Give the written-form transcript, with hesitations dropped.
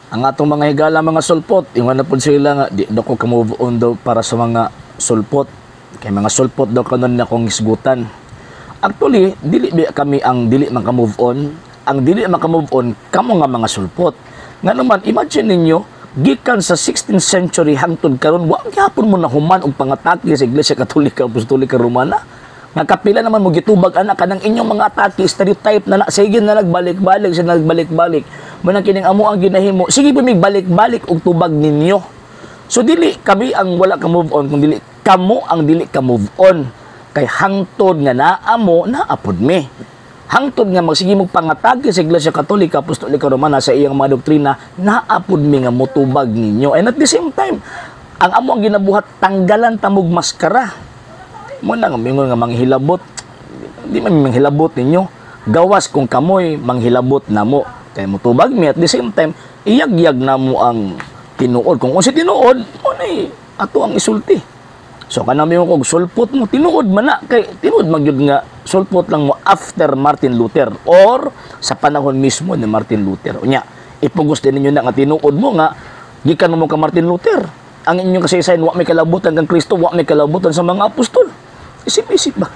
Ang atong mga higala mga sulpot, ingon na po sila nga di daw ko ka-move on daw para sa mga sulpot. Kay mga sulpot daw kanon na kong isgutan. Actually, dili kami ang dili maka-move on. Ang dili maka-move on kamo nga mga sulpot. Nga naman, imagine ninyo, gikan sa 16th century hangtod karon wa gyapon mo na human og pangatake sa Iglesia Katolika Apostolika Romana. Nga kapila naman mo gitubag anak kanang inyong mga atake stereotype na sige na nagbalik-balik sa nagbalik-balik. Manang kining amo ang ginahimo. Sige pa balik-balik og tubag ninyo. So dili kami ang wala ka move on kung dili kamo ang dili ka move on. Kay hangtod nga naamo naapod me. Hangtod nga magsige mo pangatake sa Iglesia Katolika Apostolika Romana sa iyang mga doktrina naapod mi nga motubag ninyo. And at the same time, ang amo ang ginabuhat tanggalan tamog maskara. Mo na nga mingon nga manghilabot. Di man manghilabot ninyo. Gawas kung kamoy manghilabot namo. Kay motubag mi at the same time iyag-yag namo ang tinuod. Kung unsa tinuod, mo nay ato ang isulti. So kanami mo kog sulpot mo tinuod man na kay tinuod magyud nga sulpot lang mo after Martin Luther or sa panahon mismo ni Martin Luther. Unya, ipugos din ninyo na nga tinuod mo nga gikan mo ka Martin Luther. Ang inyong kasaysayan wa may kalabutan kang Kristo, wa may kalabutan sa mga apostol. Isip-isip ba?